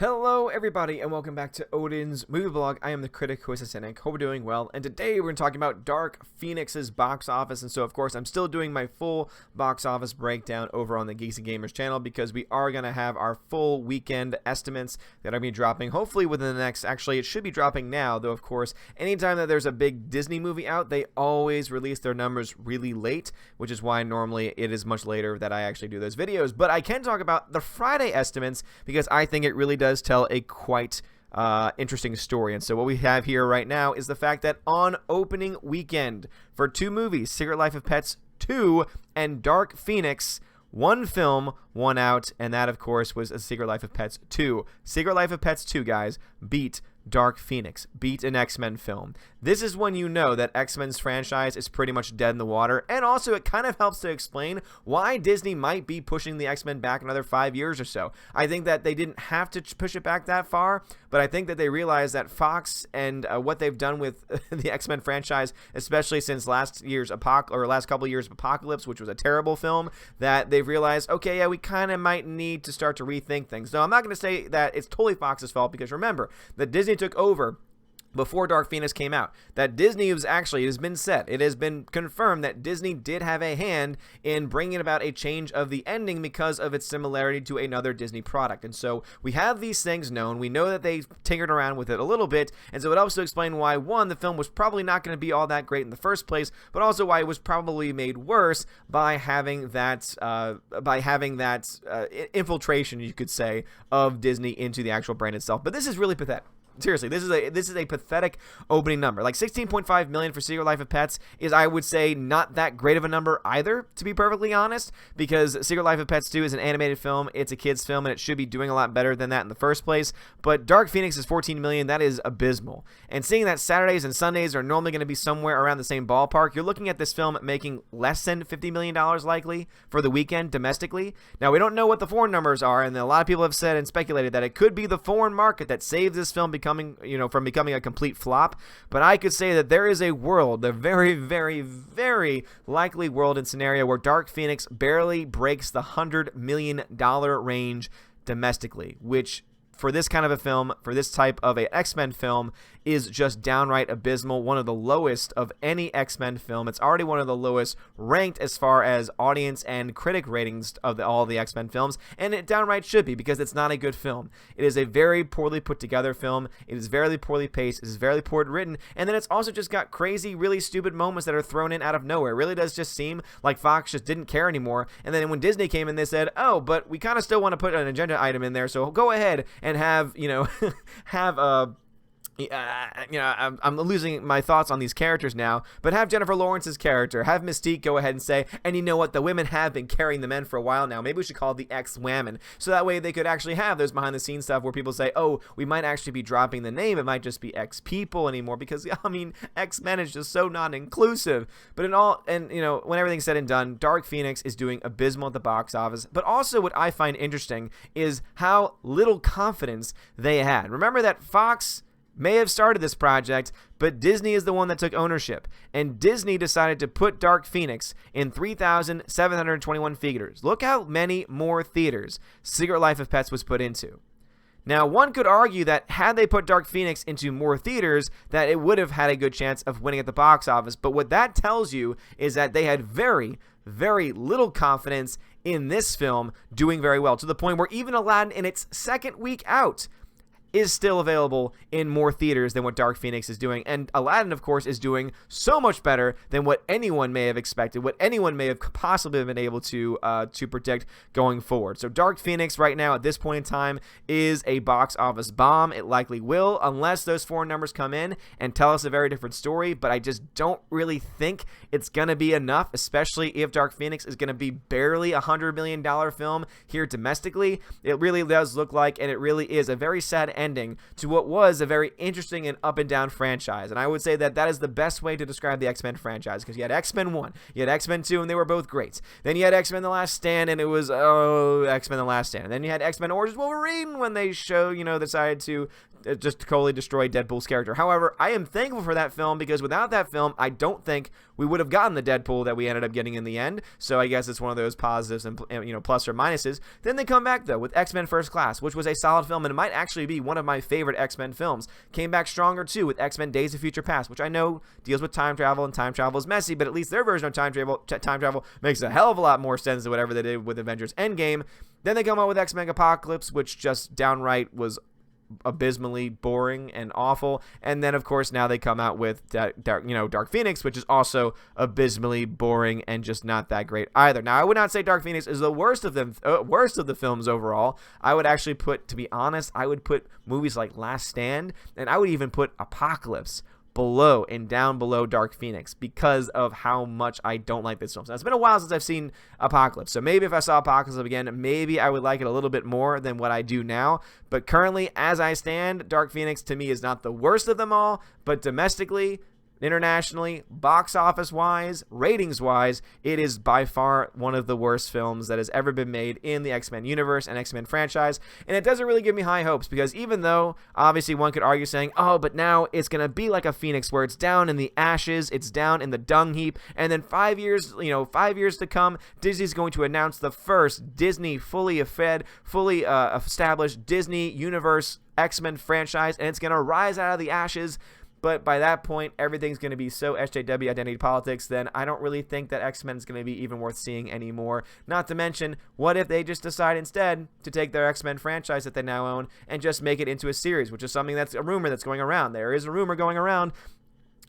Hello everybody and welcome back to Odin's movie vlog. I am the critic who is Cynic. Hope we're doing well, and today we're going to talk about Dark Phoenix's box office. And so of course I'm still doing my full box office breakdown over on the Geeks and Gamers channel, because we are going to have our full weekend estimates that are going to be dropping hopefully within the next, actually it should be dropping now, though of course anytime that there's a big Disney movie out, they always release their numbers really late, which is why normally it is much later that I actually do those videos. But I can talk about the Friday estimates because I think it really does tell a quite interesting story. And so what we have here right now is the fact that on opening weekend for two movies, Secret Life of Pets 2 and Dark Phoenix, one film won out, and that of course was A Secret Life of Pets 2. Secret Life of Pets 2, guys, beat Dark Phoenix, beat an X-Men film. This is when you know that X-Men's franchise is pretty much dead in the water, and also it kind of helps to explain why Disney might be pushing the X-Men back another 5 years or so. I think that they didn't have to push it back that far, but I think that they realized that Fox and what they've done with the X-Men franchise, especially since last couple of years of Apocalypse, which was a terrible film, that they've realized, okay, yeah, we kind of might need to start to rethink things. Now, I'm not going to say that it's totally Fox's fault, because remember, that Disney took over before Dark Phoenix came out. That Disney was actually, it has been said, it has been confirmed that Disney did have a hand in bringing about a change of the ending because of its similarity to another Disney product. And so we have these things known. We know that they tinkered around with it a little bit, and so it helps to explain why, one, the film was probably not going to be all that great in the first place, but also why it was probably made worse by having that infiltration, you could say, of Disney into the actual brand itself. But this is really pathetic. Seriously, this is a pathetic opening number. Like 16.5 million for Secret Life of Pets is, I would say, not that great of a number either, to be perfectly honest, because Secret Life of Pets 2 is an animated film, it's a kids film, and it should be doing a lot better than that in the first place. But Dark Phoenix is 14 million, that is abysmal. And seeing that Saturdays and Sundays are normally going to be somewhere around the same ballpark, you're looking at this film making less than $50 million likely for the weekend domestically. Now, we don't know what the foreign numbers are, and a lot of people have said and speculated that it could be the foreign market that saves this film from becoming a complete flop. But I could say that there is a world, a very, very, very likely world and scenario where Dark Phoenix barely breaks the $100 million range domestically, which for this kind of a film, for this type of a X-Men film, is just downright abysmal. One of the lowest of any X-Men film. It's already one of the lowest ranked as far as audience and critic ratings of all the X-Men films, and it downright should be, because it's not a good film. It is a very poorly put together film. It is very poorly paced. It is very poorly written, and then it's also just got crazy, really stupid moments that are thrown in out of nowhere. It really does just seem like Fox just didn't care anymore, and then when Disney came in, they said, oh, but we kind of still want to put an agenda item in there, so go ahead and have, I'm losing my thoughts on these characters now, but have Jennifer Lawrence's character, have Mystique go ahead and say, and you know what, the women have been carrying the men for a while now, maybe we should call it the X-Women, so that way they could actually have those behind-the-scenes stuff where people say, oh, we might actually be dropping the name, it might just be X-People anymore, because, I mean, X-Men is just so non-inclusive. But when everything's said and done, Dark Phoenix is doing abysmal at the box office, but also what I find interesting is how little confidence they had. Remember that Fox may have started this project, but Disney is the one that took ownership, and Disney decided to put Dark Phoenix in 3,721 theaters. Look how many more theaters Secret Life of Pets was put into. Now, one could argue that had they put Dark Phoenix into more theaters, that it would have had a good chance of winning at the box office, but what that tells you is that they had very, very little confidence in this film doing very well, to the point where even Aladdin in its second week out is still available in more theaters than what Dark Phoenix is doing. And Aladdin, of course, is doing so much better than what anyone may have expected, what anyone may have possibly been able to predict going forward. So Dark Phoenix right now at this point in time is a box office bomb. It likely will, unless those foreign numbers come in and tell us a very different story, but I just don't really think it's going to be enough, especially if Dark Phoenix is going to be barely a $100 million film here domestically. It really does look like, and it really is, a very sad ending to what was a very interesting and up and down franchise. And I would say that that is the best way to describe the X-Men franchise, because you had X-Men 1, you had X-Men 2, and they were both great. Then you had X-Men The Last Stand, and it was, X-Men The Last Stand. And then you had X-Men Origins Wolverine when they decided to just totally destroyed Deadpool's character. However, I am thankful for that film because without that film, I don't think we would have gotten the Deadpool that we ended up getting in the end. So I guess it's one of those positives and plus or minuses. Then they come back though with X-Men First Class, which was a solid film and it might actually be one of my favorite X-Men films. Came back stronger too with X-Men Days of Future Past, which I know deals with time travel and time travel is messy, but at least their version of time travel makes a hell of a lot more sense than whatever they did with Avengers Endgame. Then they come out with X-Men Apocalypse, which just downright was abysmally boring and awful. And then of course now they come out with Dark Phoenix, which is also abysmally boring and just not that great either. Now I would not say Dark Phoenix is the worst of them, worst of the films overall. I would actually put, to be honest, I would put movies like Last Stand, and I would even put Apocalypse below and down below Dark Phoenix because of how much I don't like this film. So it's been a while since I've seen Apocalypse. So maybe if I saw Apocalypse again, maybe I would like it a little bit more than what I do now. But currently, as I stand, Dark Phoenix to me is not the worst of them all, but domestically, internationally, box office wise, ratings wise, it is by far one of the worst films that has ever been made in the X-Men universe and X-Men franchise. And it doesn't really give me high hopes because even though obviously one could argue saying, oh, but now it's going to be like a Phoenix where it's down in the ashes, it's down in the dung heap, and then 5 years, 5 years to come, Disney's going to announce the first Disney fully established Disney universe X-Men franchise, and it's going to rise out of the ashes. But by that point, everything's going to be so SJW identity politics, then I don't really think that X-Men is going to be even worth seeing anymore. Not to mention, what if they just decide instead to take their X-Men franchise that they now own and just make it into a series, which is something that's a rumor that's going around. There is a rumor going around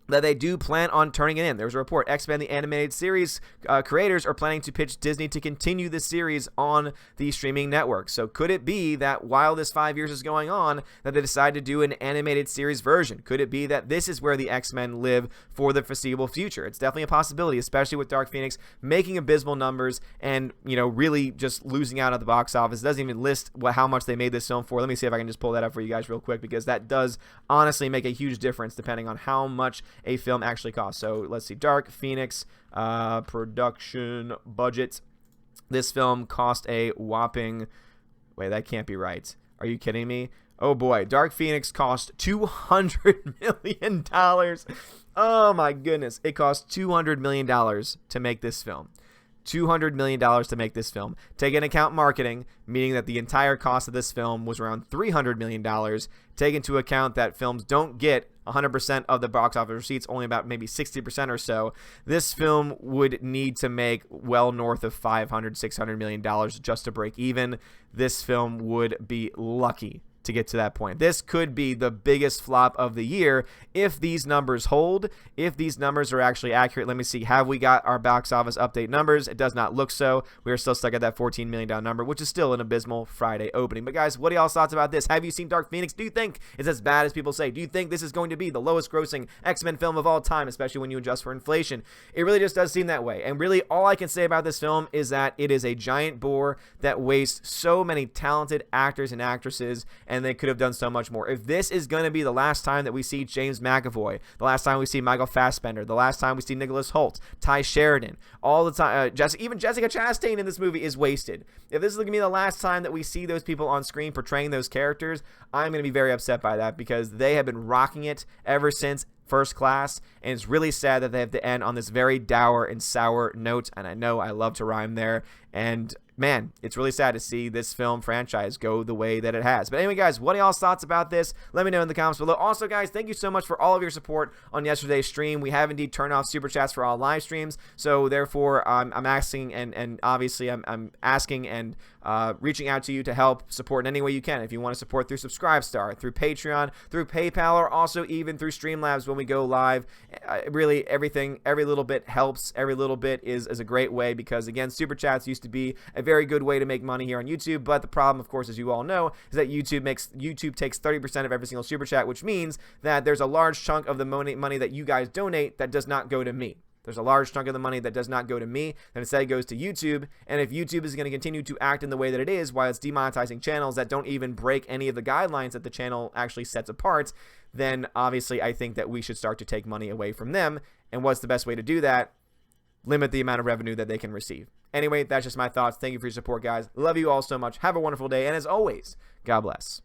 that they do plan on turning it in. There's a report. X-Men, the animated series creators are planning to pitch Disney to continue the series on the streaming network. So could it be that while this 5 years is going on, that they decide to do an animated series version? Could it be that this is where the X-Men live for the foreseeable future? It's definitely a possibility, especially with Dark Phoenix making abysmal numbers and, really just losing out at the box office. It doesn't even list how much they made this film for. Let me see if I can just pull that up for you guys real quick, because that does honestly make a huge difference depending on how much a film actually costs. So let's see, Dark Phoenix production budget. This film cost a whopping, wait, that can't be right. Are you kidding me? Oh boy, Dark Phoenix cost $200 million. Oh my goodness, it cost $200 million to make this film. $200 million to make this film. Take into account marketing, meaning that the entire cost of this film was around $300 million. Take into account that films don't get 100% of the box office receipts, only about maybe 60% or so. This film would need to make well north of $500-600 million just to break even. This film would be lucky to get to that point. This could be the biggest flop of the year if these numbers hold, if these numbers are actually accurate. Let me see. Have we got our box office update numbers? It does not look so. We are still stuck at that $14 million number, which is still an abysmal Friday opening. But guys, what are y'all's thoughts about this? Have you seen Dark Phoenix? Do you think it's as bad as people say? Do you think this is going to be the lowest grossing X-Men film of all time, especially when you adjust for inflation? It really just does seem that way. And really all I can say about this film is that it is a giant bore that wastes so many talented actors and actresses, and they could have done so much more. If this is going to be the last time that we see James McAvoy, the last time we see Michael Fassbender, the last time we see Nicholas Hoult, Ty Sheridan, all the time, even Jessica Chastain in this movie is wasted. If this is going to be the last time that we see those people on screen portraying those characters, I'm going to be very upset by that, because they have been rocking it ever since First Class, and it's really sad that they have to end on this very dour and sour note, and I know I love to rhyme there, and man, it's really sad to see this film franchise go the way that it has. But anyway, guys, what are y'all's thoughts about this? Let me know in the comments below. Also, guys, thank you so much for all of your support on yesterday's stream. We have indeed turned off super chats for all live streams, so therefore I'm asking, and obviously I'm asking and reaching out to you to help support in any way you can. If you want to support through Subscribestar, through Patreon, through PayPal, or also even through Streamlabs when we go live, really everything, every little bit helps. Every little bit is a great way, because again, super chats used to be a very good way to make money here on YouTube, but the problem, of course, as you all know, is that YouTube takes 30% of every single super chat, which means that there's a large chunk of the money that you guys donate that does not go to me. There's a large chunk of the money that does not go to me, and instead goes to YouTube. And if YouTube is going to continue to act in the way that it is, while it's demonetizing channels that don't even break any of the guidelines that the channel actually sets apart, then obviously I think that we should start to take money away from them. And what's the best way to do that? Limit the amount of revenue that they can receive. Anyway, that's just my thoughts. Thank you for your support, guys. Love you all so much. Have a wonderful day, and as always, God bless.